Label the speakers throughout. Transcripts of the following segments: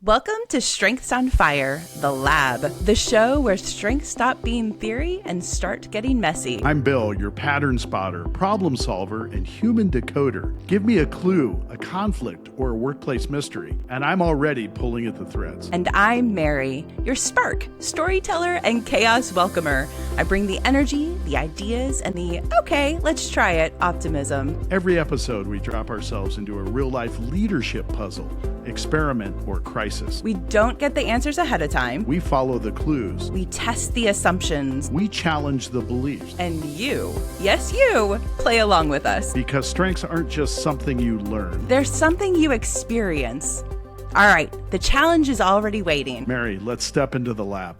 Speaker 1: Welcome to Strengths on Fire, the lab, the show where strengths stop being theory and start getting messy.
Speaker 2: I'm Bill, your pattern spotter, problem solver, and human decoder. Give me a clue, a conflict, or a workplace mystery, and I'm already pulling at the threads.
Speaker 1: And I'm Mary, your spark, storyteller, and chaos welcomer. I bring the energy, the ideas, and the, okay, let's try it, optimism.
Speaker 2: Every episode, we drop ourselves into a real-life leadership puzzle, experiment, or crisis.
Speaker 1: We don't get the answers ahead of time.
Speaker 2: We follow the clues.
Speaker 1: We test the assumptions.
Speaker 2: We challenge the beliefs.
Speaker 1: And you, yes you, play along with us.
Speaker 2: Because strengths aren't just something you learn.
Speaker 1: They're something you experience. All right, the challenge is already waiting.
Speaker 2: Mary, let's step into the lab.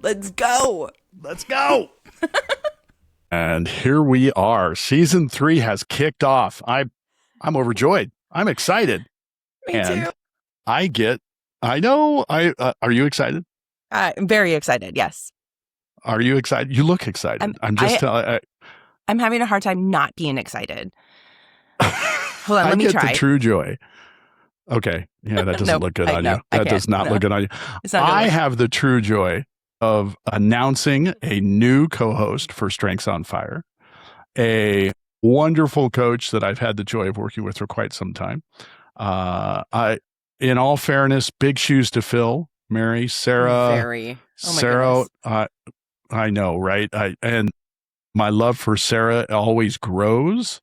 Speaker 1: Let's go.
Speaker 2: Let's go. And here we are. Season 3 has kicked off. I'm overjoyed. I'm excited.
Speaker 1: Me too.
Speaker 2: I know. Are you excited?
Speaker 1: I'm very excited. Yes.
Speaker 2: Are you excited? You look excited.
Speaker 1: I'm having a hard time not being excited. Hold on, let me try.
Speaker 2: I get the true joy. Okay. Yeah, that doesn't look good on you. That does not look good on you. I have the true joy of announcing a new co-host for Strengths on Fire, a wonderful coach that I've had the joy of working with for quite some time. In all fairness, big shoes to fill, Mary, Sarah.
Speaker 1: Very. Oh my
Speaker 2: Sarah,
Speaker 1: goodness.
Speaker 2: I know, right? And my love for Sarah always grows.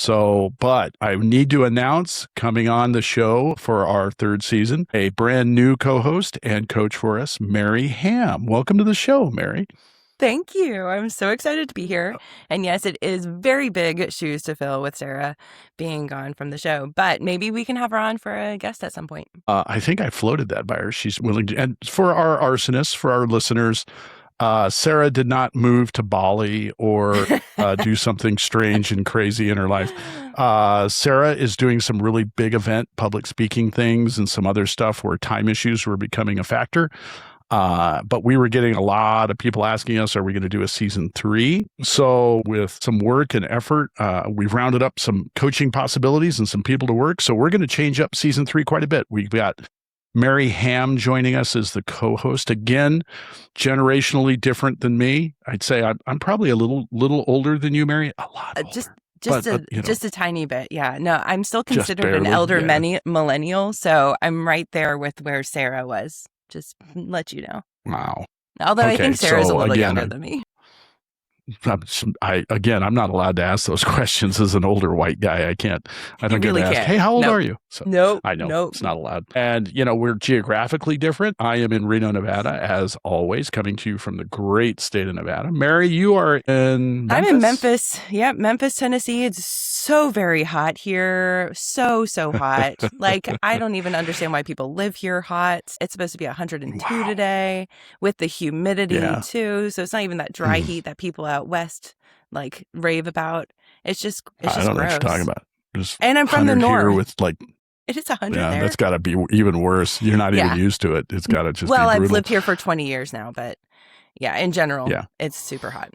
Speaker 2: But I need to announce coming on the show for our third season, a brand new co-host and coach for us, Mary Hamm. Welcome to the show, Mary.
Speaker 1: Thank you. I'm so excited to be here. And yes, it is very big shoes to fill with Sarah being gone from the show, but maybe we can have her on for a guest at some point.
Speaker 2: I think I floated that by her. She's willing to. And for our arsonists, for our listeners, Sarah did not move to Bali or do something strange and crazy in her life. Sarah is doing some really big event public speaking things and some other stuff where time issues were becoming a factor. But we were getting a lot of people asking us, are we going to do a season 3? So with some work and effort, we've rounded up some coaching possibilities and some people to work. So we're going to change up season 3 quite a bit. We've got Mary Hamm joining us as the co-host. Again, generationally different than me. I'd say I'm probably a little older than you, Mary. A lot older.
Speaker 1: Just a tiny bit. Yeah. No, I'm still considered an elder millennial. So I'm right there with where Sarah was. Just let you know.
Speaker 2: Wow.
Speaker 1: Although I think Sarah's a little younger than me.
Speaker 2: I'm not allowed to ask those questions as an older white guy. I don't get to ask, hey, how old are you? So,
Speaker 1: nope.
Speaker 2: I know it's not allowed. And, we're geographically different. I am in Reno, Nevada, as always, coming to you from the great state of Nevada. Mary, you are in Memphis?
Speaker 1: I'm in Memphis. Yep, Memphis, Tennessee. It's so very hot here. So hot. Like, I don't even understand why people live here hot. It's supposed to be 102 today with the humidity too. So it's not even that dry heat that people out west like rave about. It's just
Speaker 2: I don't know what you're talking about.
Speaker 1: And I'm from the north.
Speaker 2: Here with like
Speaker 1: it is 100 there.
Speaker 2: That's got to be even worse. You're not even used to it. It's got to just be brutal.
Speaker 1: I've lived here for 20 years now, but in general, it's super hot.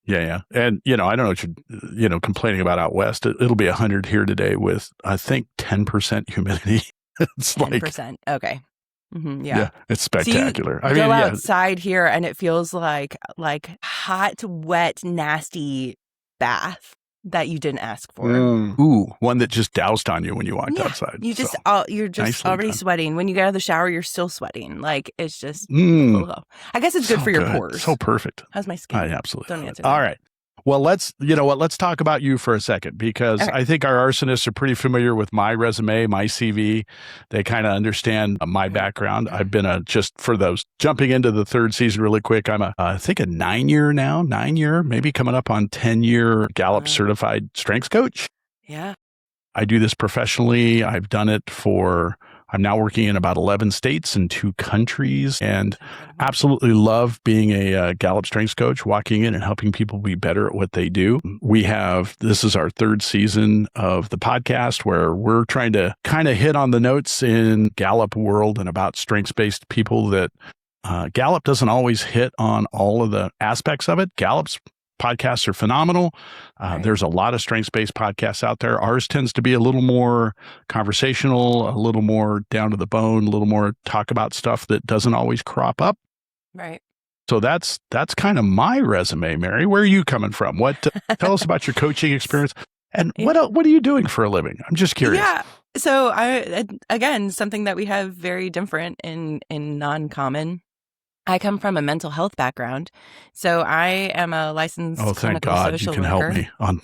Speaker 2: Yeah. And, I don't know what you're, complaining about out west. It'll be 100 here today with, I think, 10% humidity. It's
Speaker 1: 10%. Okay. Mm-hmm,
Speaker 2: yeah, it's spectacular.
Speaker 1: So you go outside here and it feels like hot, wet, nasty bath that you didn't ask for.
Speaker 2: Ooh, one that just doused on you when you walked outside.
Speaker 1: You're just already sweating. When you get out of the shower, you're still sweating. Like it's just. I guess it's good for your pores.
Speaker 2: So perfect.
Speaker 1: How's my skin?
Speaker 2: I absolutely.
Speaker 1: Don't answer.
Speaker 2: All right. Well, let's talk about you for a second, because I think our arsonists are pretty familiar with my resume, my CV. They kind of understand my background. I've been just for those jumping into the third season really quick. I'm I think a 9-year, maybe coming up on 10-year Gallup certified strengths coach.
Speaker 1: Yeah.
Speaker 2: I do this professionally. I've done it I'm now working in about 11 states and 2 countries, and absolutely love being a Gallup strengths coach, walking in and helping people be better at what they do. This is our third season of the podcast where we're trying to kind of hit on the notes in Gallup world and about strengths-based people that Gallup doesn't always hit on all of the aspects of it. Gallup's podcasts are phenomenal.
Speaker 1: Right.
Speaker 2: There's a lot of strengths-based podcasts out there. Ours tends to be a little more conversational, a little more down to the bone, a little more talk about stuff that doesn't always crop up.
Speaker 1: Right.
Speaker 2: So that's kind of my resume, Mary. Where are you coming from? Tell us about your coaching experience, and what are you doing for a living? I'm just curious.
Speaker 1: Yeah. So again, something that we have very different in non-common. I come from a mental health background, so I am a licensed clinical social
Speaker 2: you can
Speaker 1: worker.
Speaker 2: help me on.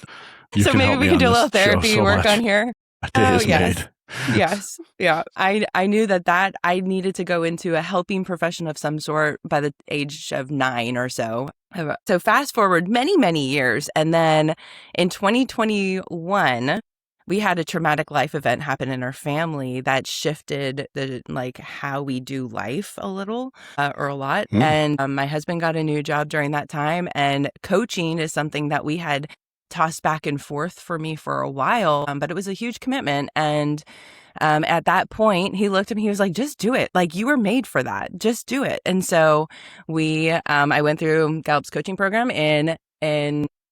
Speaker 1: So maybe we can do a little therapy work on here.
Speaker 2: A day is made.
Speaker 1: Yes. Yeah. I knew that I needed to go into a helping profession of some sort by the age of 9 or so. So fast forward many, many years. And then in 2021, we had a traumatic life event happen in our family that shifted how we do life a little or a lot. And my husband got a new job during that time. And coaching is something that we had tossed back and forth for me for a while, but it was a huge commitment. And at that point, he looked at me, he was like, just do it. Like, you were made for that. Just do it. And so I went through Gallup's coaching program in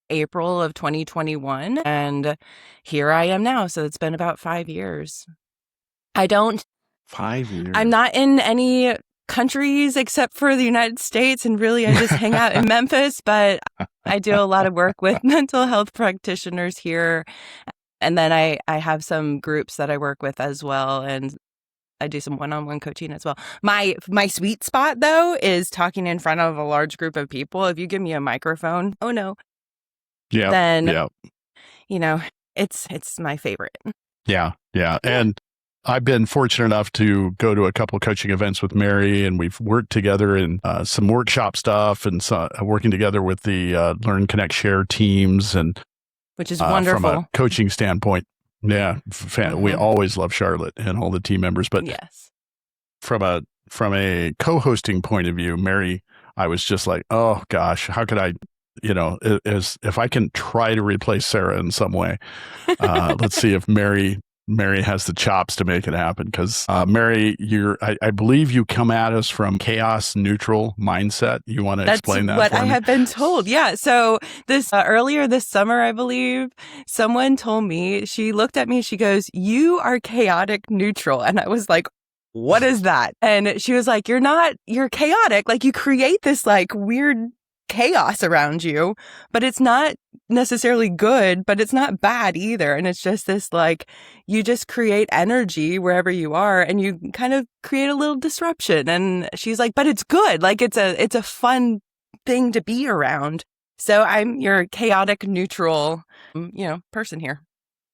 Speaker 1: April of 2021. And here I am now. So it's been about 5 years.
Speaker 2: 5 years.
Speaker 1: I'm not in any countries except for the United States. And really, I just hang out in Memphis. But I do a lot of work with mental health practitioners here. And then I have some groups that I work with as well. And I do some one-on-one coaching as well. My sweet spot, though, is talking in front of a large group of people. If you give me a microphone, oh no.
Speaker 2: Yeah.
Speaker 1: Then,
Speaker 2: yeah.
Speaker 1: It's my favorite.
Speaker 2: Yeah. Yeah. And I've been fortunate enough to go to a couple of coaching events with Mary, and we've worked together in some workshop stuff and working together with the Learn, Connect, Share teams, and
Speaker 1: which is wonderful
Speaker 2: from a coaching standpoint. Yeah, we always love Charlotte and all the team members, but
Speaker 1: yes,
Speaker 2: from a co-hosting point of view, Mary, I was just like, oh gosh, how could I? If I can try to replace Sarah in some way, let's see if Mary has the chops to make it happen. Because Mary, I believe you come at us from chaos neutral mindset. You want to explain that?
Speaker 1: That's
Speaker 2: for
Speaker 1: what I
Speaker 2: me?
Speaker 1: have been told. Yeah. So this earlier this summer, I believe, someone told me, she looked at me, she goes, "You are chaotic neutral," and I was like, "What is that?" And she was like, "You're chaotic. Like, you create this like weird chaos around you, but it's not necessarily good, but it's not bad either. And it's just this like, you just create energy wherever you are and you kind of create a little disruption." And she's like, "But it's good. Like, it's a fun thing to be around." So I'm your chaotic neutral, person here.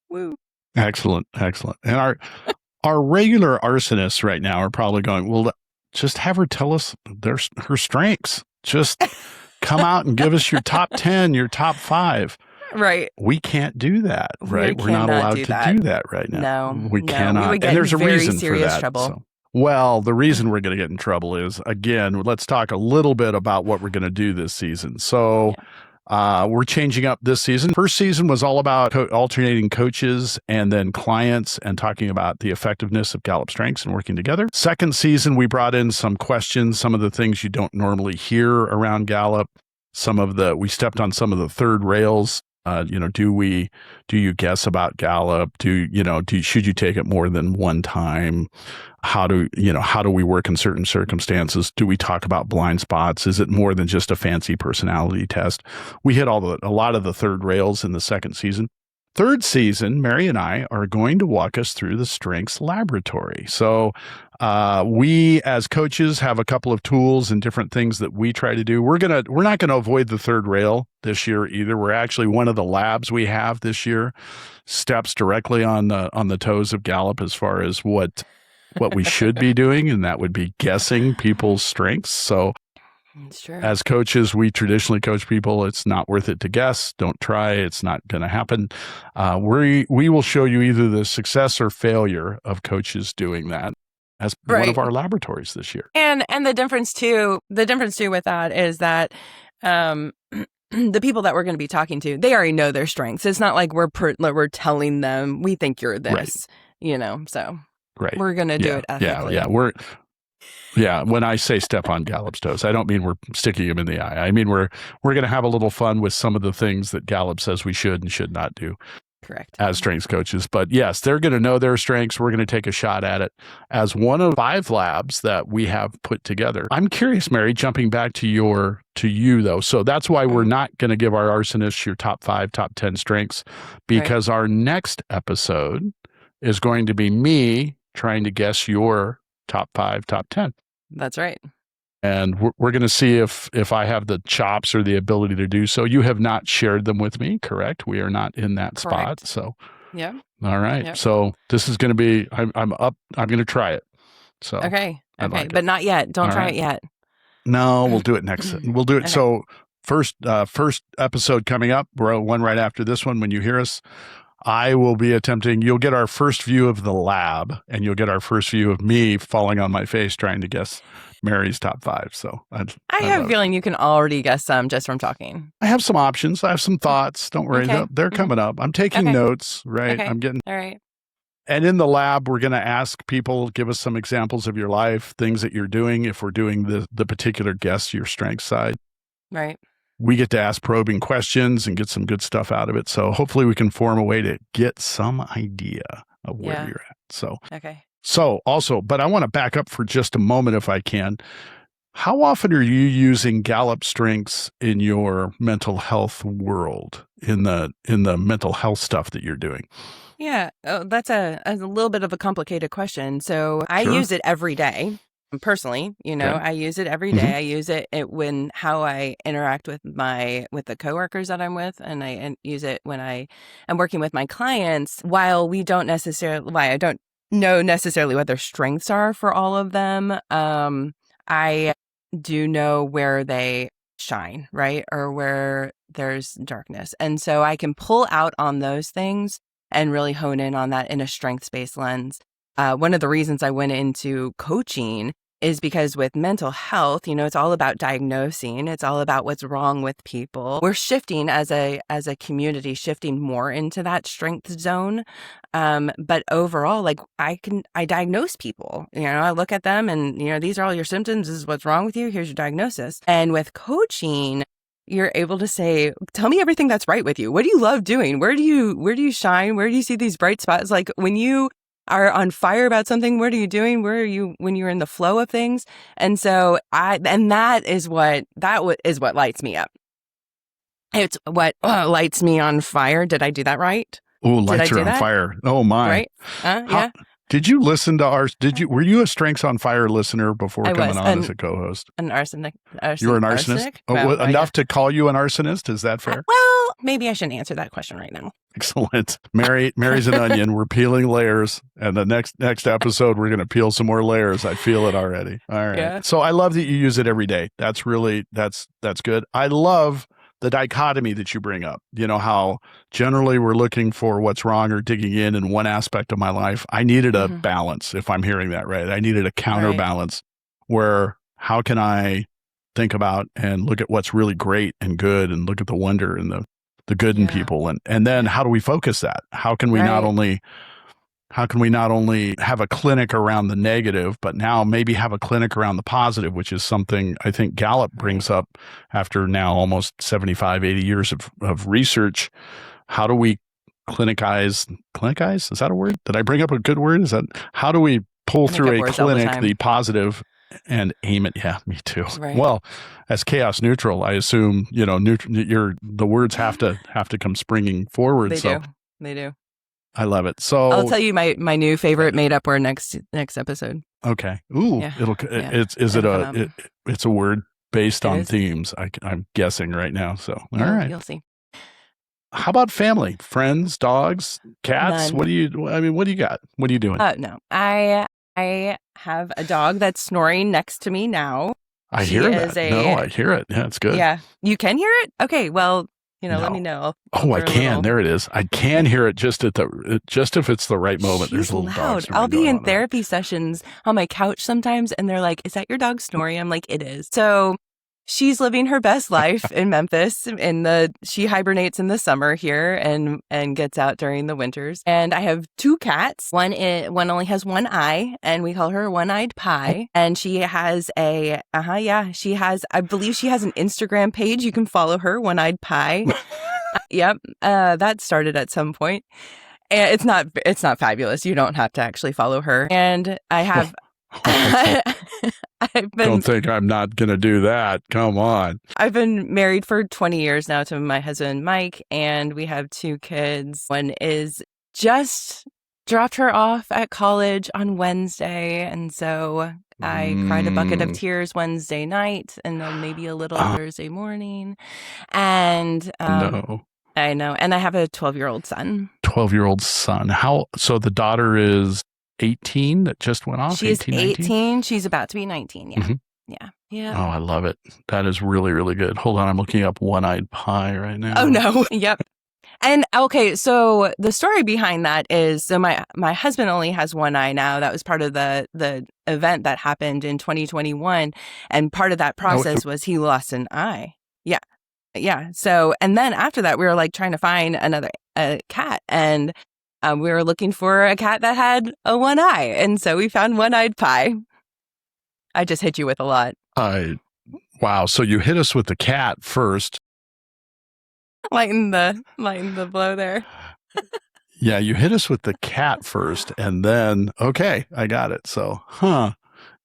Speaker 1: Woo.
Speaker 2: Excellent. And our regular arsonists right now are probably going, well, just have her tell us her strengths. Just come out and give us your top 10, your top 5.
Speaker 1: Right.
Speaker 2: We can't do that, right? We're not allowed to do that right now.
Speaker 1: No,
Speaker 2: we cannot.
Speaker 1: We would get
Speaker 2: and there's a
Speaker 1: very
Speaker 2: reason
Speaker 1: serious
Speaker 2: for that.
Speaker 1: trouble.
Speaker 2: So. Well, the reason we're going to get in trouble is, again, let's talk a little bit about what we're going to do this season. So we're changing up this season. First season was all about alternating coaches and then clients and talking about the effectiveness of Gallup Strengths and working together. Second season, we brought in some questions, some of the things you don't normally hear around Gallup. We stepped on some of the third rails. Do you guess about Gallup? Should you take it more than one time? How do we work in certain circumstances? Do we talk about blind spots? Is it more than just a fancy personality test? We hit a lot of the third rails in the second season. Third season, Mary and I are going to walk us through the Strengths Laboratory. So we as coaches have a couple of tools and different things that we try to do. We're not going to avoid the third rail this year either. We're actually, one of the labs we have this year steps directly on the toes of Gallup as far as what we should be doing, and that would be guessing people's strengths. So as coaches, we traditionally coach people, it's not worth it to guess. Don't try. It's not going to happen. We will show you either the success or failure of coaches doing that as one of our laboratories this year.
Speaker 1: And the difference too with that is that the people that we're going to be talking to, they already know their strengths. It's not like we're telling them, we think you're this, so
Speaker 2: right.
Speaker 1: We're going to do it ethically.
Speaker 2: Yeah. Yeah, when I say step on Gallup's toes, I don't mean we're sticking him in the eye. I mean we're going to have a little fun with some of the things that Gallup says we should and should not do
Speaker 1: Correct.
Speaker 2: as strengths coaches. But yes, they're going to know their strengths. We're going to take a shot at it as one of 5 labs that we have put together. I'm curious, Mary, jumping back to you though. So that's why we're not going to give our arsonists your top 5, top 10 strengths, because our next episode is going to be me trying to guess your top 5, top 10.
Speaker 1: That's right.
Speaker 2: And we're going to see if I have the chops or the ability to do so. You have not shared them with me, correct? We are not in that spot. So,
Speaker 1: yeah.
Speaker 2: All right. Yep. So this is going to be, I'm up. I'm going to try it. So
Speaker 1: okay. But not yet. Don't try it yet.
Speaker 2: No, we'll do it next. We'll do it. Okay. So first episode coming up, one right after this one. When you hear us, I will be attempting, you'll get our first view of the lab, and you'll get our first view of me falling on my face trying to guess Mary's top 5. So I
Speaker 1: have a feeling you can already guess some just from talking.
Speaker 2: I have some options. I have some thoughts. Don't worry. Okay. They're coming up. I'm taking notes, right?
Speaker 1: Okay.
Speaker 2: I'm getting.
Speaker 1: All right.
Speaker 2: And in the lab, we're going to ask people, give us some examples of your life, things that you're doing. If we're doing the particular guess, your strength side.
Speaker 1: Right.
Speaker 2: We get to ask probing questions and get some good stuff out of it. So hopefully we can form a way to get some idea of where you're at. So, So also, but I want to back up for just a moment if I can. How often are you using Gallup strengths in your mental health world, in the mental health stuff that you're doing?
Speaker 1: Yeah, that's a little bit of a complicated question. So I use it every day. Personally, I use it every day. I use it when how I interact with the coworkers that I'm with, and I use it when I am working with my clients. While I don't know necessarily what their strengths are for all of them, I do know where they shine, right, or where there's darkness, and so I can pull out on those things and really hone in on that in a strengths-based lens. One of the reasons I went into coaching is because with mental health, it's all about diagnosing. It's all about what's wrong with people. We're shifting as a community, shifting more into that strength zone. But overall, I diagnose people. I look at them and, these are all your symptoms. This is what's wrong with you. Here's your diagnosis. And with coaching, you're able to say, tell me everything that's right with you. What do you love doing? Where do you shine? Where do you see these bright spots? Like when you are on fire about something, what are you doing? Where are you when you're in the flow of things? And so that is what lights me up. It's what lights me on fire. Did I do that right?
Speaker 2: Oh, lights are on fire. Oh my.
Speaker 1: Right? Yeah.
Speaker 2: Did you listen to were you a Strengths on Fire listener before coming on as a co-host?
Speaker 1: An arsonic.
Speaker 2: You were an arsonist? Enough to call you an arsonist? Is that fair?
Speaker 1: Well, maybe I shouldn't answer that question right now.
Speaker 2: Excellent. Mary's an onion. We're peeling layers. And the next episode, we're going to peel some more layers. I feel it already. All right. Yeah. So I love that you use it every day. That's really, that's good. I love the dichotomy that you bring up, how generally we're looking for what's wrong or digging in one aspect of my life. I needed a balance, if I'm hearing that right. I needed a counterbalance where how can I think about and look at what's really great and good and look at the wonder and the good in people. And then how do we focus that? How can we not only have a clinic around the negative, but now maybe have a clinic around the positive, which is something I think Gallup brings up after now almost 75, 80 years of research. How do we clinicize? Is that a word? Did I bring up a good word? How do we pull through a clinic the positive and aim it? Yeah, me too. Right. Well, as chaos neutral, I assume, the words have to come springing forward.
Speaker 1: They do.
Speaker 2: I love it. So
Speaker 1: I'll tell you my new favorite made up word next episode.
Speaker 2: Okay. Ooh, it's a word based on themes. I'm guessing right now. So all right,
Speaker 1: you'll see.
Speaker 2: How about family, friends, dogs, cats?
Speaker 1: None.
Speaker 2: What do you got? What are you doing?
Speaker 1: No, I have a dog that's snoring next to me now.
Speaker 2: I hear that. I hear it. Yeah, it's good.
Speaker 1: Yeah, you can hear it. Okay, well. Let me know.
Speaker 2: I can. There it is. I can hear it just if it's the right moment. There's a little
Speaker 1: loud. I'll be in therapy sessions on my couch sometimes, and they're like, "Is that your dog snoring?" I'm like, "It is." So she's living her best life in Memphis. She hibernates in the summer here and gets out during the winters. And I have 2 cats. One only has one eye, and we call her One-Eyed Pie. And she has I believe she has an Instagram page. You can follow her, One-Eyed Pie. Yep. That started at some point. And it's not fabulous. You don't have to actually follow her. And I have
Speaker 2: Don't think I'm not going to do that. Come on.
Speaker 1: I've been married for 20 years now to my husband, Mike, and we have 2 kids. One is just dropped her off at college on Wednesday. And so I cried a bucket of tears Wednesday night and then maybe a little Thursday morning. And
Speaker 2: no.
Speaker 1: I know. And I have a 12-year-old son.
Speaker 2: 12-year-old son. So the daughter is 18 that just went off?
Speaker 1: She's 18. She's about to be 19. Yeah. Mm-hmm. Yeah.
Speaker 2: Oh, I love it. That is really, really good. Hold on. I'm looking up One-Eyed Pie right now.
Speaker 1: Oh, no. Yep. And okay, so the story behind that is, so my husband only has one eye now. That was part of the event that happened in 2021. And part of that process was he lost an eye. Yeah. Yeah. So, and then after that, we were like trying to find another cat. And we were looking for a cat that had a one eye. And so we found One-Eyed Pie. I just hit you with a lot.
Speaker 2: Wow. So you hit us with the cat first.
Speaker 1: Lighten the blow there.
Speaker 2: Yeah, you hit us with the cat first, and then, okay, I got it. So,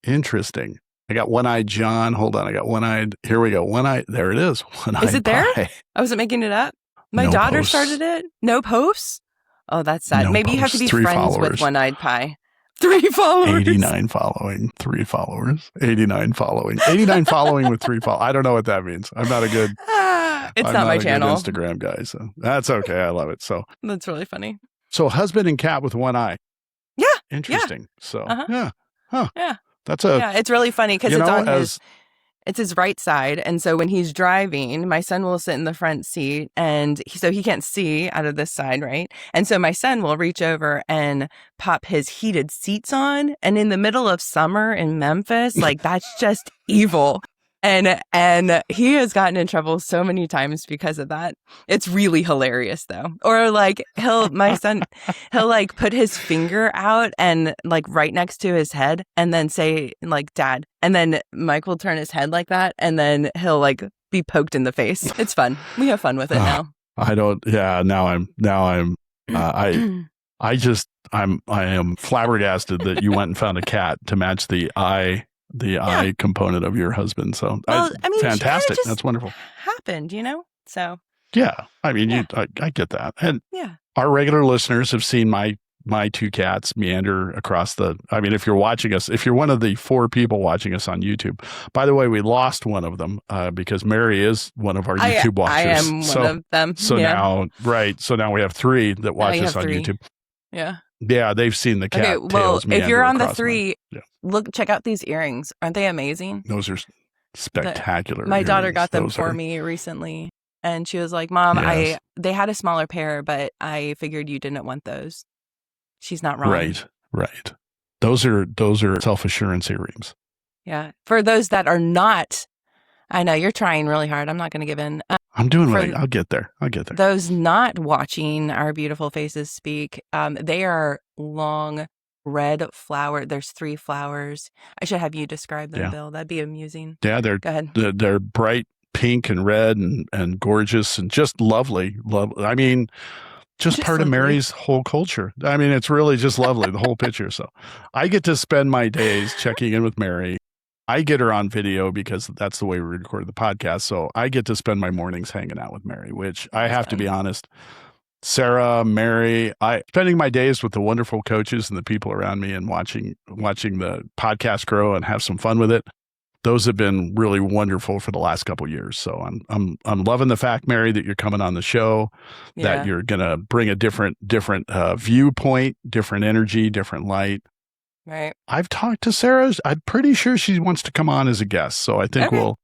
Speaker 2: interesting. I got One-Eyed John. Hold on, I got One-Eyed. Here we go. One-Eyed. There it is. One-Eyed
Speaker 1: Is it there?
Speaker 2: Pie.
Speaker 1: I wasn't making it up. My daughter started it. No posts? Oh, that's sad.
Speaker 2: No
Speaker 1: Maybe
Speaker 2: posts.
Speaker 1: You have to be
Speaker 2: 3
Speaker 1: friends
Speaker 2: followers.
Speaker 1: with One-Eyed Pie. 3 followers.
Speaker 2: 89 following, 3 followers. 89 following. 89 following with 3 followers. I don't know what that means. I'm not a good...
Speaker 1: It's
Speaker 2: I'm
Speaker 1: not my channel.
Speaker 2: Good Instagram guy, so that's okay. I love it. So
Speaker 1: that's really funny.
Speaker 2: So husband and cat with one eye.
Speaker 1: Yeah.
Speaker 2: Interesting. Yeah. So
Speaker 1: yeah.
Speaker 2: Huh.
Speaker 1: Yeah.
Speaker 2: That's
Speaker 1: it's really funny because it's his right side. And so when he's driving, my son will sit in the front seat and so he can't see out of this side, right? And so my son will reach over and pop his heated seats on. And in the middle of summer in Memphis, like that's just evil. And he has gotten in trouble so many times because of that. It's really hilarious though. Or like he'll like put his finger out and like right next to his head and then say like Dad. And then Mike will turn his head like that and then he'll like be poked in the face. It's fun. We have fun with it now. I
Speaker 2: am flabbergasted that you went and found a cat to match the eye component of your husband. So fantastic. That's wonderful.
Speaker 1: Happened, so.
Speaker 2: Yeah. I mean, I get that. And our regular listeners have seen my 2 cats meander across if you're watching us, if you're one of the 4 people watching us on YouTube, by the way, we lost one of them because Mary is one of our YouTube watchers.
Speaker 1: I am one of them.
Speaker 2: So now we have 3 that watch us on YouTube.
Speaker 1: Yeah.
Speaker 2: Yeah, they've seen the cat tails meander.
Speaker 1: If you're on the 3, check out these earrings. Aren't they amazing?
Speaker 2: Those are spectacular.
Speaker 1: My daughter got them for me recently, and she was like, "Mom, they had a smaller pair, but I figured you didn't want those." She's not wrong.
Speaker 2: Right. Those are self-assurance earrings.
Speaker 1: Yeah. For those that are not, I know you're trying really hard. I'm not going to give in.
Speaker 2: I'm doing right. I'll get there.
Speaker 1: Those not watching our beautiful faces speak, they are long red flower. There's 3 flowers. I should have you describe them, Bill. That'd be amusing.
Speaker 2: Yeah,
Speaker 1: Go ahead.
Speaker 2: They're bright pink and red and gorgeous and just lovely. I mean, just part of Mary's whole culture. I mean, it's really just lovely, the whole picture. So I get to spend my days checking in with Mary. I get her on video because that's the way we record the podcast. So I get to spend my mornings hanging out with Mary, which I have to be honest, Sarah, Mary, spending my days with the wonderful coaches and the people around me and watching the podcast grow and have some fun with it. Those have been really wonderful for the last couple of years. So I'm loving the fact, Mary, that you're coming on the show, that you're going to bring a different viewpoint, different energy, different light.
Speaker 1: Right.
Speaker 2: I've talked to Sarah. I'm pretty sure she wants to come on as a guest. So I think we'll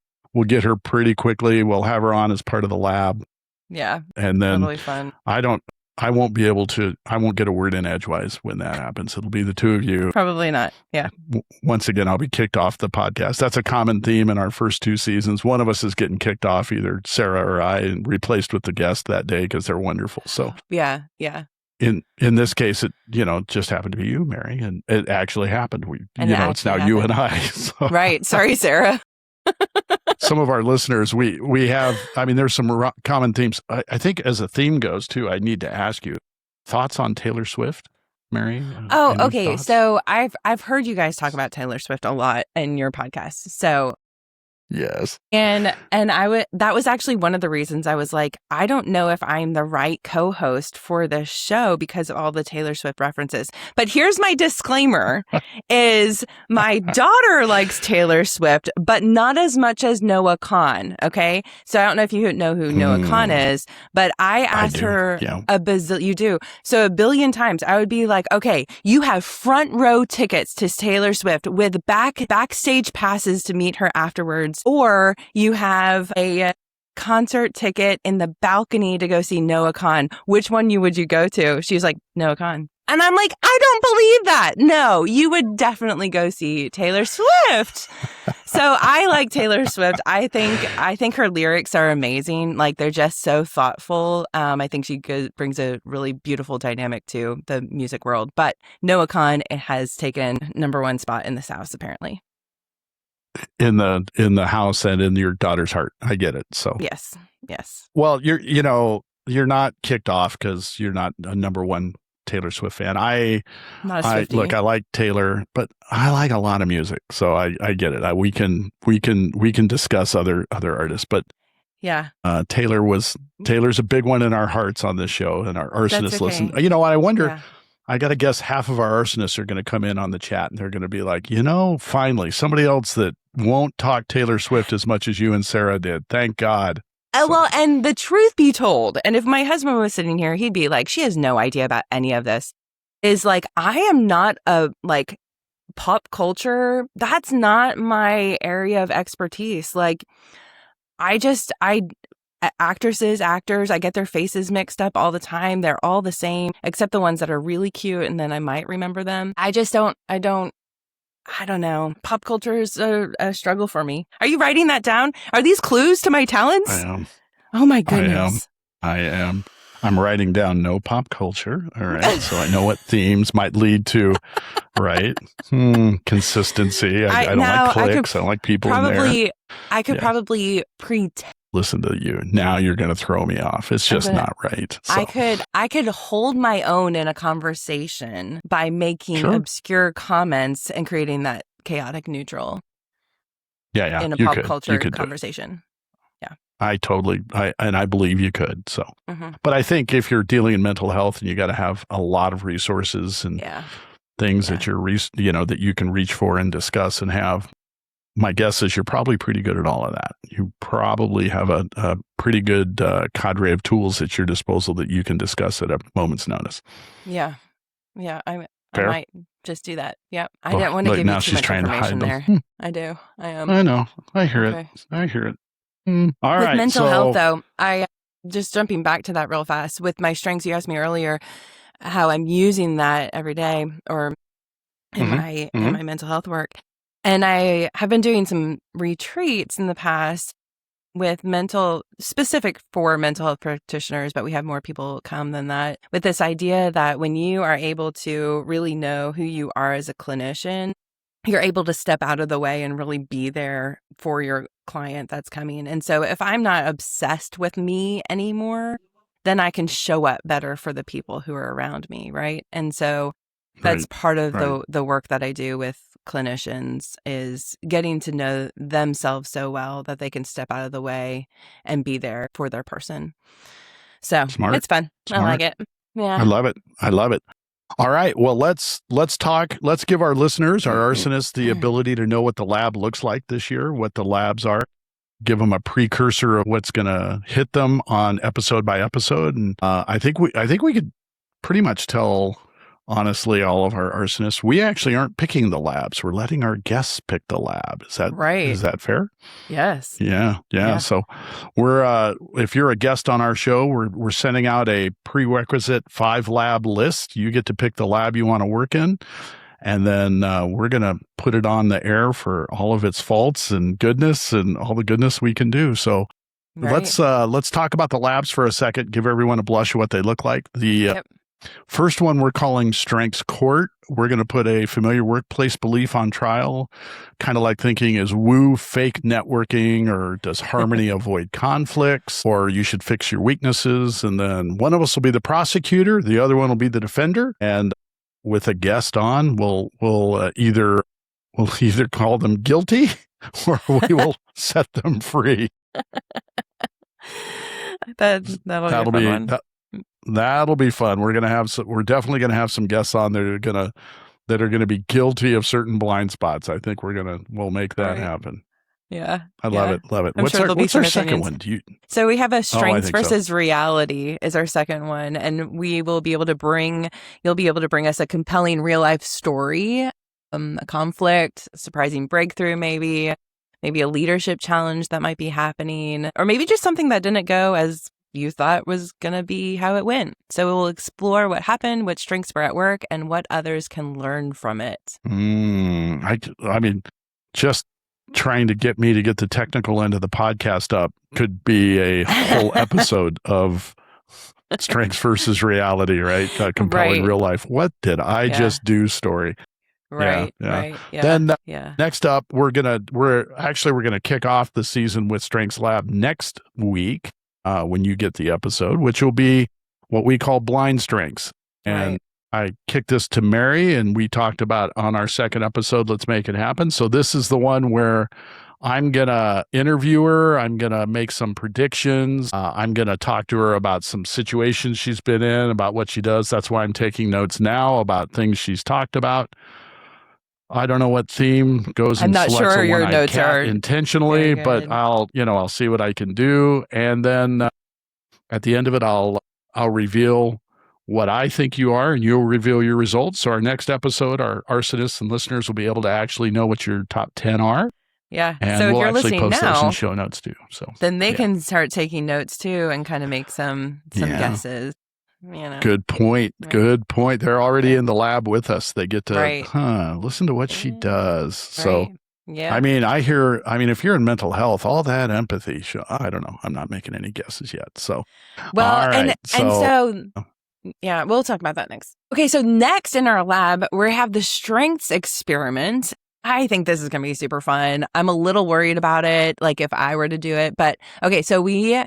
Speaker 2: get her pretty quickly. We'll have her on as part of the lab.
Speaker 1: Yeah.
Speaker 2: And then
Speaker 1: totally fun.
Speaker 2: I don't I won't be able to. I won't get a word in edgewise when that happens. It'll be the two of you.
Speaker 1: Probably not. Yeah.
Speaker 2: Once again, I'll be kicked off the podcast. That's a common theme in our first 2 seasons. One of us is getting kicked off, either Sarah or I, and replaced with the guest that day because they're wonderful. So
Speaker 1: yeah.
Speaker 2: In this case, it just happened to be you, Mary, and it actually happened. It's now you and I. So.
Speaker 1: Right. Sorry, Sarah.
Speaker 2: Some of our listeners, we have. I mean, there's some common themes. I think as a theme goes too. I need to ask you thoughts on Taylor Swift, Mary.
Speaker 1: Oh, okay.
Speaker 2: Thoughts?
Speaker 1: So I've heard you guys talk about Taylor Swift a lot in your podcast. So.
Speaker 2: Yes.
Speaker 1: And that was actually one of the reasons I was like, I don't know if I'm the right co-host for this show because of all the Taylor Swift references. But here's my disclaimer is my daughter likes Taylor Swift, but not as much as Noah Kahan. Okay. So I don't know if you know who Noah Kahan is, but I asked her you do. So a billion times I would be like, okay, you have front row tickets to Taylor Swift with backstage passes to meet her afterwards. Or you have a concert ticket in the balcony to go see Noah Kahan. Which one would you go to? She was like, Noah Kahan. And I'm like, I don't believe that. No, you would definitely go see Taylor Swift. So I like Taylor Swift. I think her lyrics are amazing. Like they're just so thoughtful. I think she brings a really beautiful dynamic to the music world. But Noah Kahan has taken #1 spot in the South, apparently.
Speaker 2: In the house and in your daughter's heart. I get it. So
Speaker 1: yes.
Speaker 2: Well, you're not kicked off because you're not a #1 Taylor Swift fan. I like Taylor, but I like a lot of music, so I get it. We can discuss other artists, but
Speaker 1: yeah,
Speaker 2: Taylor's a big one in our hearts on this show, and our arsonists listen. You know what? I wonder. Yeah. I got to guess half of our arsonists are going to come in on the chat and they're going to be like, finally, somebody else that won't talk Taylor Swift as much as you and Sarah did. Thank God.
Speaker 1: Well, and the truth be told, and if my husband was sitting here, he'd be like, she has no idea about any of this. Is like, I am not pop culture. That's not my area of expertise. Like, actresses, actors, I get their faces mixed up all the time. They're all the same, except the ones that are really cute, and then I might remember them. I don't know. Pop culture is a struggle for me. Are you writing that down? Are these clues to my talents?
Speaker 2: I am.
Speaker 1: Oh my goodness.
Speaker 2: I am. I'm writing down no pop culture. All right. So I know what themes might lead to, right? Consistency. I don't like clicks. I don't like people in there.
Speaker 1: I could probably pretend.
Speaker 2: Listen to you. Now you're going to throw me off. It's just not right. So.
Speaker 1: I could hold my own in a conversation by making obscure comments and creating that chaotic neutral.
Speaker 2: Yeah.
Speaker 1: In a pop culture conversation. Yeah.
Speaker 2: I believe you could. So, but I think if you're dealing in mental health and you got to have a lot of resources and things that that you can reach for and discuss and have. My guess is you're probably pretty good at all of that. You probably have a pretty good cadre of tools at your disposal that you can discuss at a moment's notice.
Speaker 1: Yeah. I might just do that. Yeah. I didn't want to give you too much information there. I do. I am.
Speaker 2: I know. I hear it. I hear it. All right.
Speaker 1: With mental health, though, I just jumping back to that real fast. With my strengths, you asked me earlier how I'm using that every day or in my mental health work. And I have been doing some retreats in the past with specific for mental health practitioners, but we have more people come than that, with this idea that when you are able to really know who you are as a clinician, you're able to step out of the way and really be there for your client that's coming. And so if I'm not obsessed with me anymore, then I can show up better for the people who are around me, right? And so that's part of the work that I do with clinicians is getting to know themselves so well that they can step out of the way and be there for their person. So it's fun. I like it. Yeah.
Speaker 2: I love it. All right. Well, let's talk. Let's give our listeners, our arsonists, the ability to know what the lab looks like this year, what the labs are. Give them a precursor of what's going to hit them on episode by episode. And I think we could pretty much tell honestly, all of our arsonists, we actually aren't picking the labs. We're letting our guests pick the lab. Is
Speaker 1: Right.
Speaker 2: that fair?
Speaker 1: Yes.
Speaker 2: Yeah. So we're if you're a guest on our show, we're sending out a prerequisite 5 lab list. You get to pick the lab you want to work in. And then we're going to put it on the air for all of its faults and goodness and all the goodness we can do. So let's talk about the labs for a second. Give everyone a blush of what they look like. The first one we're calling Strengths Court. We're going to put a familiar workplace belief on trial, kind of like thinking, is woo fake networking, or does harmony avoid conflicts, or you should fix your weaknesses. And then one of us will be the prosecutor, the other one will be the defender, and with a guest on, we'll either call them guilty or we will set them free.
Speaker 1: That'll be fun.
Speaker 2: That'll be fun. We're definitely gonna have some guests on that are gonna be guilty of certain blind spots. I think we'll make that happen.
Speaker 1: Yeah.
Speaker 2: I love it. What's our second one?
Speaker 1: So we have a strengths versus
Speaker 2: so.
Speaker 1: reality is our second one. And you'll be able to bring us a compelling real life story, a conflict, a surprising breakthrough, maybe a leadership challenge that might be happening, or maybe just something that didn't go as you thought was going to be how it went. So we'll explore what happened, what strengths were at work, and what others can learn from it.
Speaker 2: I mean, just trying to get me to get the technical end of the podcast up could be a whole episode of strengths versus reality, right? Compelling real life. What did I just do story?
Speaker 1: Right. Yeah.
Speaker 2: Then next up, we're gonna kick off the season with Strengths Lab next week when you get the episode, which will be what we call blind strengths. And I kicked this to Mary, and we talked about on our second episode, Let's Make It Happen. So this is the one where I'm going to interview her. I'm going to make some predictions. I'm going to talk to her about some situations she's been in, about what she does. That's why I'm taking notes now about things she's talked about. I don't know what theme goes and selects
Speaker 1: sure
Speaker 2: a
Speaker 1: your
Speaker 2: one-eyed
Speaker 1: notes
Speaker 2: cat
Speaker 1: are
Speaker 2: intentionally, but I'll see what I can do. And then at the end of it, I'll reveal what I think you are, and you'll reveal your results. So our next episode, our arsonists and listeners will be able to actually know what your top 10 are.
Speaker 1: Yeah.
Speaker 2: And
Speaker 1: so if
Speaker 2: we'll
Speaker 1: you're
Speaker 2: actually
Speaker 1: listening
Speaker 2: post
Speaker 1: now,
Speaker 2: those in show notes too. So
Speaker 1: then they can start taking notes too and kind of make some guesses.
Speaker 2: Good point. Right. Good point. They're already in the lab with us. They get to listen to what she does. So
Speaker 1: yeah.
Speaker 2: I mean, if you're in mental health, all that empathy, I don't know. I'm not making any guesses yet. So
Speaker 1: and so yeah, we'll talk about that next. Okay, so next in our lab, we have the strengths experiment. I think this is going to be super fun. I'm a little worried about it, like if I were to do it. But okay, so we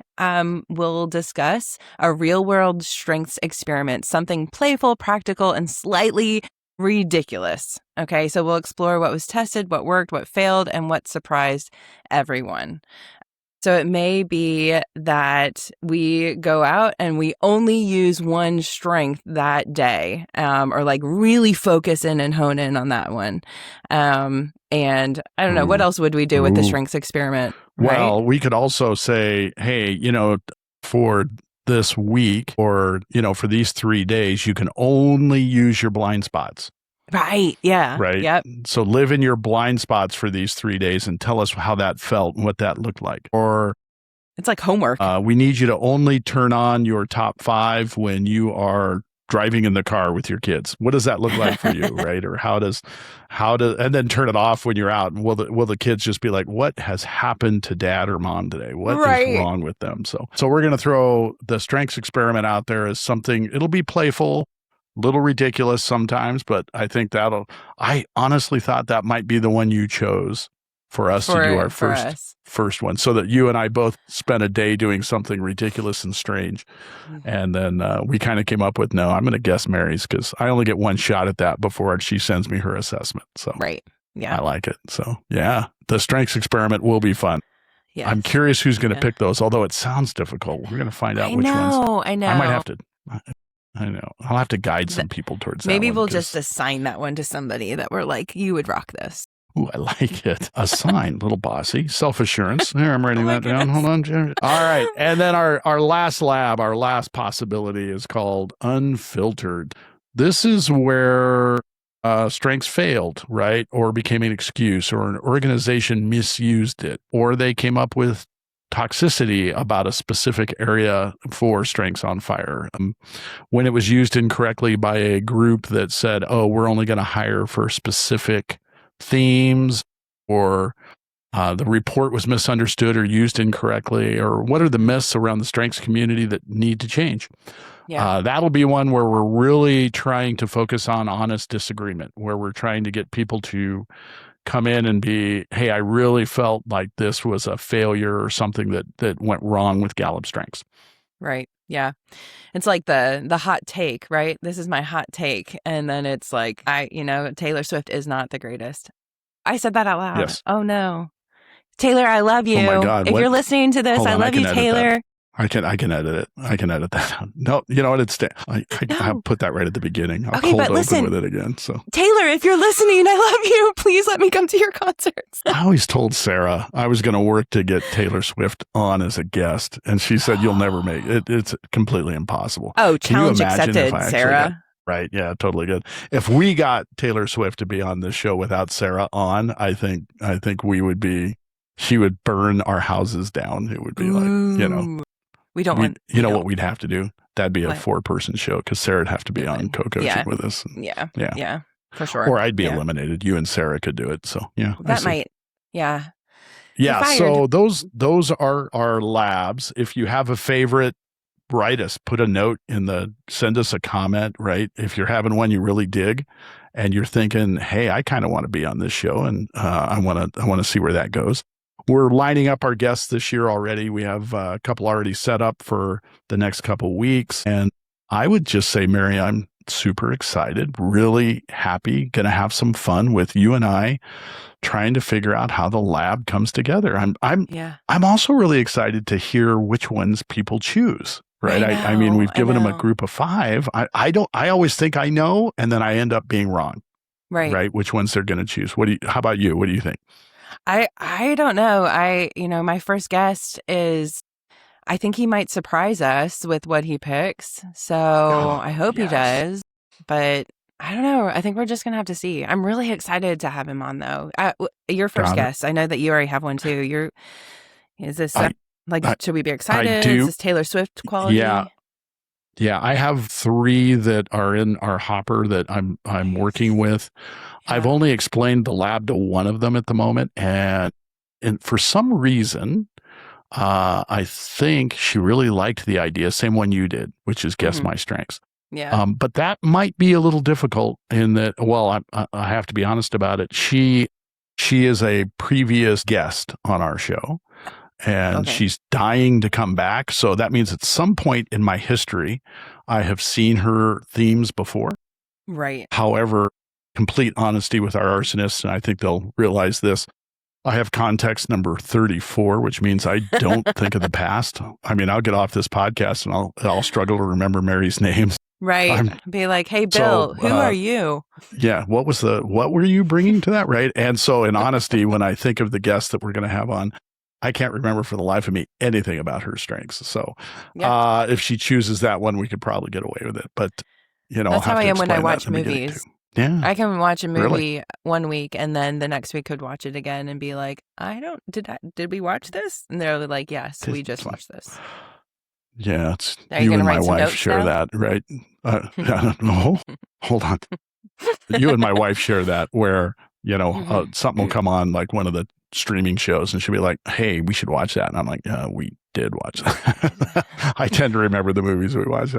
Speaker 1: will discuss a real world strengths experiment, something playful, practical, and slightly ridiculous. Okay, so we'll explore what was tested, what worked, what failed, and what surprised everyone. So it may be that we go out and we only use one strength that day, or like really focus in and hone in on that one. And I don't know, what else would we do with the strengths experiment?
Speaker 2: Well, we could also say, hey, for this week or, for these 3 days, you can only use your blind spots.
Speaker 1: Right. Yeah.
Speaker 2: Right.
Speaker 1: Yep.
Speaker 2: So live in your blind spots for these 3 days and tell us how that felt and what that looked like. Or
Speaker 1: it's like homework.
Speaker 2: We need you to only turn on your top 5 when you are driving in the car with your kids. What does that look like for you? Right. Or and then turn it off when you're out. And will the kids just be like, what has happened to dad or mom today? What is wrong with them? So we're going to throw the strengths experiment out there as something, it'll be playful, little ridiculous sometimes, but I think I honestly thought that might be the one you chose for us to do our first one, so that you and I both spent a day doing something ridiculous and strange. And then we kind of came up with, no, I'm going to guess Mary's, because I only get one shot at that before she sends me her assessment. So I like it. So the strengths experiment will be fun. Yes. I'm curious who's going to pick those, although it sounds difficult. We're going to find out which ones.
Speaker 1: I know.
Speaker 2: I might have to. I know. I'll have to guide some people towards that.
Speaker 1: Maybe we'll just assign that one to somebody that we're like, you would rock this.
Speaker 2: Ooh, I like it. Assign, little bossy. Self-assurance. There, I'm writing that down. Hold on, Jerry. All right. And then our last lab, our last possibility is called unfiltered. This is where strengths failed, right? Or became an excuse, or an organization misused it, or they came up with toxicity about a specific area for strengths on fire. When it was used incorrectly by a group that said, oh, we're only going to hire for specific themes, or the report was misunderstood or used incorrectly, or what are the myths around the strengths community that need to change?
Speaker 1: Yeah.
Speaker 2: That'll be one where we're really trying to focus on honest disagreement, where we're trying to get people to come in and be, hey, I really felt like this was a failure or something that went wrong with Gallup strengths.
Speaker 1: Right. Yeah. It's like the hot take, right? This is my hot take. And then it's like, Taylor Swift is not the greatest. I said that out loud.
Speaker 2: Yes.
Speaker 1: Oh, no. Taylor, I love you.
Speaker 2: Oh, my God.
Speaker 1: If you're listening to this, I love you, Taylor.
Speaker 2: I can edit it. I can edit that out. No, you know what? I'll put that right at the beginning. I'll cold open with it again. So
Speaker 1: Taylor, if you're listening, I love you. Please let me come to your concerts.
Speaker 2: I always told Sarah I was going to work to get Taylor Swift on as a guest, and she said you'll never make it. It's completely impossible.
Speaker 1: Oh, challenge accepted, Sarah.
Speaker 2: Right? Yeah, totally good. If we got Taylor Swift to be on this show without Sarah on, I think we would be. She would burn our houses down. It would be like,
Speaker 1: we don't want.
Speaker 2: You know what we'd have to do? That'd be a 4-person show because Sarah'd have to be on co-coaching with us.
Speaker 1: Yeah, for sure.
Speaker 2: Or I'd be eliminated. You and Sarah could do it. So yeah,
Speaker 1: that might. Yeah.
Speaker 2: Yeah. So those are our labs. If you have a favorite, write us. Put a note send us a comment. Right. If you're having one you really dig, and you're thinking, hey, I kind of want to be on this show, and I want to see where that goes. We're lining up our guests this year already. We have a couple already set up for the next couple weeks. And I would just say, Mary, I'm super excited, really happy, going to have some fun with you and I trying to figure out how the lab comes together. I'm also really excited to hear which ones people choose. Right. I mean, we've given them a group of 5. I always think I know, and then I end up being wrong. Right. Which ones they're going to choose. How about you? What do you think?
Speaker 1: I don't know. My first guest is, I think he might surprise us with what he picks. So I hope he does, but I don't know. I think we're just going to have to see. I'm really excited to have him on though. Your first guest. I know that you already have one too. Is this should we be excited? Is this Taylor Swift quality?
Speaker 2: Yeah. Yeah, I have 3 that are in our hopper that I'm working with. Yeah. I've only explained the lab to one of them at the moment, and for some reason, I think she really liked the idea, same one you did, which is guess my strengths.
Speaker 1: Yeah.
Speaker 2: But that might be a little difficult in that. Well, I have to be honest about it. She is a previous guest on our show. And she's dying to come back. So that means at some point in my history, I have seen her themes before.
Speaker 1: Right.
Speaker 2: However, complete honesty with our arsonists, and I think they'll realize this, I have context number 34, which means I don't think of the past. I mean, I'll get off this podcast and I'll struggle to remember Mary's names.
Speaker 1: Right. Be like, hey, Bill, who are you?
Speaker 2: Yeah. What were you bringing to that? Right. And so in honesty, when I think of the guests that we're going to have on, I can't remember for the life of me anything about her strengths. So if she chooses that one, we could probably get away with it. But,
Speaker 1: that's how I am when I watch movies.
Speaker 2: Yeah.
Speaker 1: I can watch a movie one week and then the next week could watch it again and be like, did we watch this? And they're like, yes, we just watched this.
Speaker 2: Yeah. You and my wife share that, right? No, hold on. You and my wife share that where, something will come on like one of the streaming shows and she'll be like, hey, we should watch that. And I'm like, we did watch that. I tend to remember the movies we watched.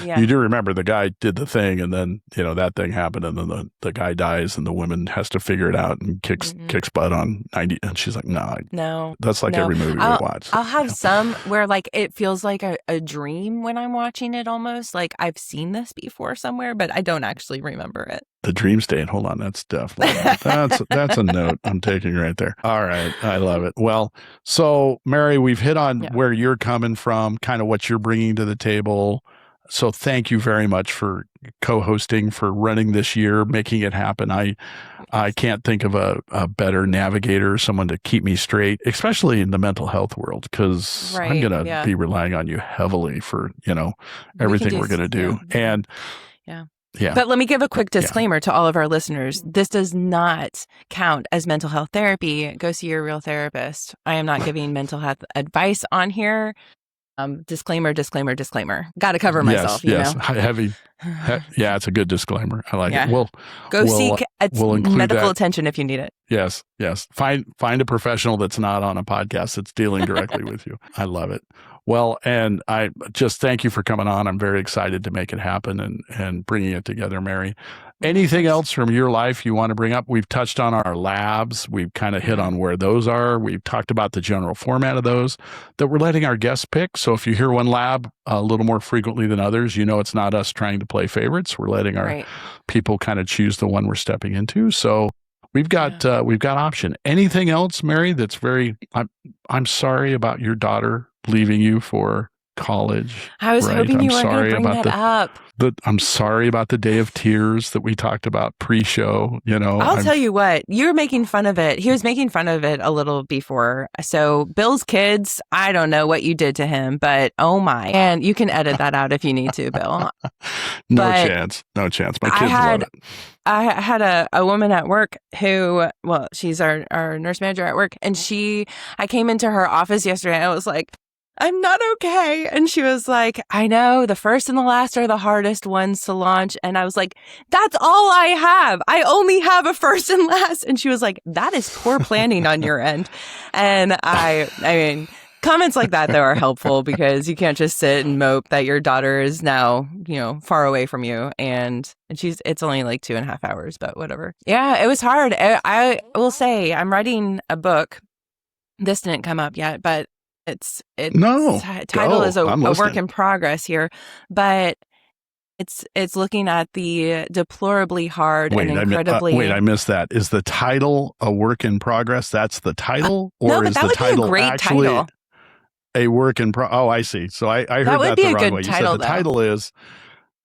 Speaker 2: You do remember the guy did the thing and then, that thing happened and then the guy dies and the woman has to figure it out and kicks butt on 90. And she's like, no. That's like every movie we watch.
Speaker 1: I'll have some where like it feels like a dream when I'm watching it almost. Like I've seen this before somewhere, but I don't actually remember it.
Speaker 2: The dream state. Hold on. That's definitely, that's a note I'm taking right there. All right. I love it. Well, so Mary, we've hit on where you're coming from, kind of what you're bringing to the table. So thank you very much for co-hosting, for running this year, making it happen. I can't think of a better navigator, someone to keep me straight, especially in the mental health world, because I'm going to be relying on you heavily for, everything we're going to do. And Yeah.
Speaker 1: But let me give a quick
Speaker 2: Yeah.
Speaker 1: disclaimer to all of our listeners. This does not count as mental health therapy. Go see your real therapist. I am not giving mental health advice on here. Disclaimer. Got to cover myself, you know?
Speaker 2: Heavy. Yeah, it's a good disclaimer. I like it.
Speaker 1: Go seek
Speaker 2: we'll include
Speaker 1: medical
Speaker 2: that.
Speaker 1: attention if you need it.
Speaker 2: Yes. Find a professional that's not on a podcast that's dealing directly with you. I love it. Well, and I just thank you for coming on. I'm very excited to make it happen and bringing it together, Mary. Anything else from your life you want to bring up? We've touched on our labs. We've kind of hit on where those are. We've talked about the general format of those that we're letting our guests pick. So if you hear one lab a little more frequently than others, it's not us trying to play favorites. We're letting our people kind of choose the one we're stepping into. So we've got option. Anything else, Mary, that's very, I'm sorry about your daughter leaving you for college.
Speaker 1: I was hoping you weren't going to bring that up.
Speaker 2: I'm sorry about the day of tears that we talked about pre-show.
Speaker 1: I'll tell you what, you're making fun of it. He was making fun of it a little before. So Bill's kids, I don't know what you did to him, but oh my. And you can edit that out if you need to, Bill.
Speaker 2: No chance. My kids love it.
Speaker 1: I had a woman at work who, she's our nurse manager at work. And I came into her office yesterday and I was like, I'm not okay. And she was like, I know the first and the last are the hardest ones to launch. And I was like, that's all I have. I only have a first and last. And she was like, that is poor planning on your end. And I mean, comments like that, though, are helpful because you can't just sit and mope that your daughter is now, far away from you. And it's only like 2.5 hours, but whatever. Yeah, it was hard. I will say I'm writing a book. This didn't come up yet, but title is a work in progress here, but it's looking at the deplorably hard and incredibly.
Speaker 2: I missed that. Is the title a work in progress? That's the title, or is the title actually
Speaker 1: title.
Speaker 2: A work in progress? Oh, I see. So I heard that the wrong way. You said the title is,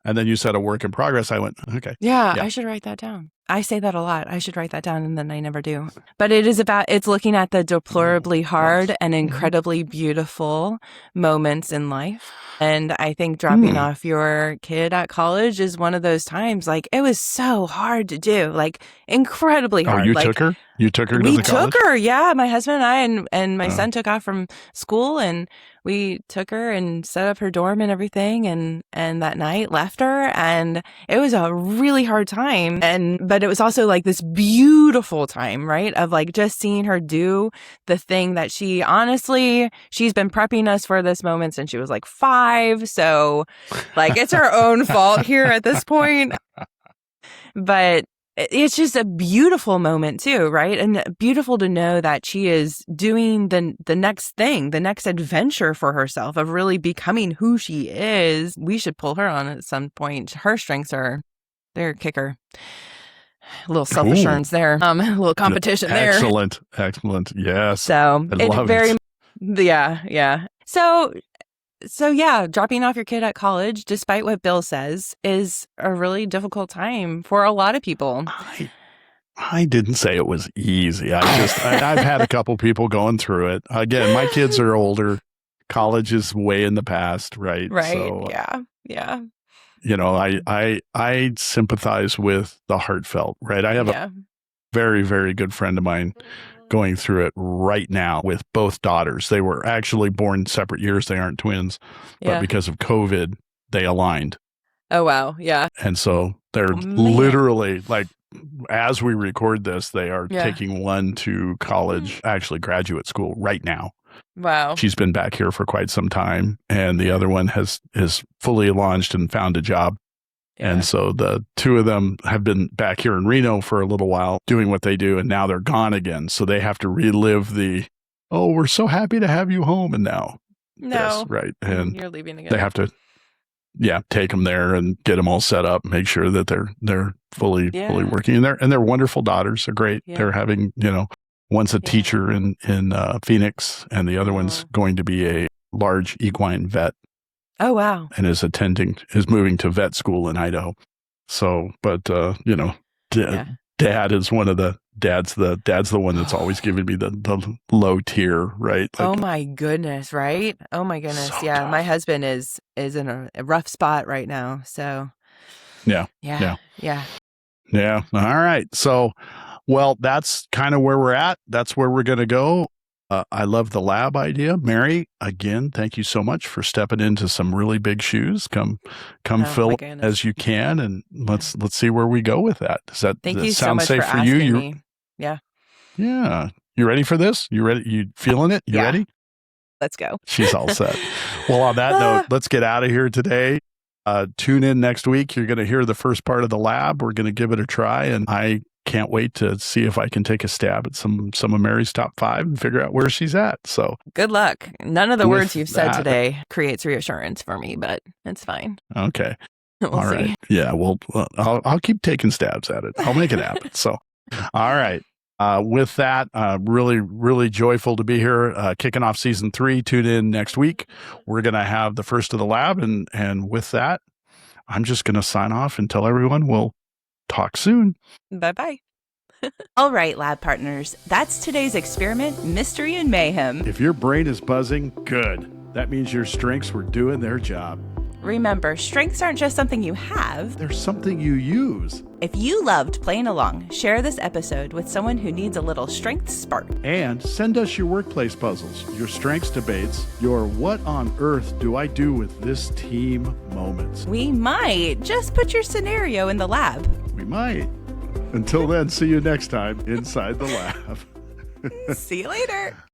Speaker 2: and then you said a work in progress. I went, okay.
Speaker 1: Yeah, I should write that down. I say that a lot. I should write that down, and then I never do. But it's looking at the deplorably hard and incredibly beautiful moments in life. And I think dropping off your kid at college is one of those times. Like, it was so hard to do, like incredibly hard.
Speaker 2: Oh, you took her? You took her to the college?
Speaker 1: We took her, yeah. My husband and I and my son took off from school, and we took her and set up her dorm and everything. And that night left her, and it was a really hard time. But it was also like this beautiful time, right? Of like just seeing her do the thing that she's been prepping us for this moment since she was like 5. So like it's her own fault here at this point. But it's just a beautiful moment too, right? And beautiful to know that she is doing the next thing, the next adventure for herself of really becoming who she is. We should pull her on at some point. Her strengths they're kicker. A little self-assurance there. A little competition there.
Speaker 2: Excellent. Yes.
Speaker 1: So
Speaker 2: I love it.
Speaker 1: Yeah. So yeah, dropping off your kid at college, despite what Bill says, is a really difficult time for a lot of people.
Speaker 2: I didn't say it was easy. I've had a couple people going through it. Again, my kids are older. College is way in the past, right?
Speaker 1: Right.
Speaker 2: So,
Speaker 1: yeah.
Speaker 2: I sympathize with the heartfelt, right? I have a very, very good friend of mine going through it right now with both daughters. They were actually born separate years. They aren't twins, but because of COVID, they aligned.
Speaker 1: Oh, wow. Yeah.
Speaker 2: And so they're literally like, as we record this, they are taking one to college, actually graduate school right now.
Speaker 1: Wow.
Speaker 2: She's been back here for quite some time, and the other one is fully launched and found a job. Yeah. And so the two of them have been back here in Reno for a little while doing what they do, and now they're gone again. So they have to relive we're so happy to have you home. And now, yes, right. And
Speaker 1: you're leaving again.
Speaker 2: They have to, take them there and get them all set up, make sure that they're fully working. And they're wonderful daughters. They're great. Yeah. They're having, one's a teacher in Phoenix, and the other one's going to be a large equine vet.
Speaker 1: Oh, wow.
Speaker 2: And is moving to vet school in Idaho. So, but, dad is one of dad's the one that's always giving me the low tier, right? Like,
Speaker 1: oh my goodness. Right. Oh my goodness. So tough. My husband is in a rough spot right now. So
Speaker 2: Yeah.
Speaker 1: Yeah.
Speaker 2: Yeah. All right. So, well, that's kind of where we're at. That's where we're going to go. I love the lab idea. Mary, again, thank you so much for stepping into some really big shoes. Come
Speaker 1: Oh,
Speaker 2: fill
Speaker 1: my
Speaker 2: it
Speaker 1: goodness.
Speaker 2: as you can, and let's see where we go with that. Does that
Speaker 1: Thank you so
Speaker 2: sound
Speaker 1: much
Speaker 2: safe
Speaker 1: for
Speaker 2: for you?
Speaker 1: asking me. Yeah.
Speaker 2: Yeah. You ready for this? You ready? You feeling it? You
Speaker 1: Yeah.
Speaker 2: ready?
Speaker 1: Let's go.
Speaker 2: She's all set. Well, on that note, let's get out of here today. Tune in next week. You're going to hear the first part of the lab. We're going to give it a try, and I can't wait to see if I can take a stab at some of Mary's top 5 and figure out where she's at. So
Speaker 1: good luck. None of the
Speaker 2: with
Speaker 1: words you've said
Speaker 2: that-
Speaker 1: today creates reassurance for me, but it's fine.
Speaker 2: Okay.
Speaker 1: We'll
Speaker 2: All
Speaker 1: see.
Speaker 2: right. Yeah. Well, I'll keep taking stabs at it. I'll make it happen. So, all right. With that, really, really joyful to be here, kicking off season 3. Tune in next week. We're going to have the first of the lab. And with that, I'm just going to sign off and tell everyone we'll talk soon.
Speaker 1: Bye-bye. All right, lab partners. That's today's experiment, Mystery and Mayhem.
Speaker 2: If your brain is buzzing, good. That means your strengths were doing their job.
Speaker 1: Remember, strengths aren't just something you have.
Speaker 2: They're something you use.
Speaker 1: If you loved playing along, share this episode with someone who needs a little strength spark.
Speaker 2: And send us your workplace puzzles, your strengths debates, your what on earth do I do with this team moments.
Speaker 1: We might just put your scenario in the lab.
Speaker 2: We might. Until then, see you next time inside the lab.
Speaker 1: See you later.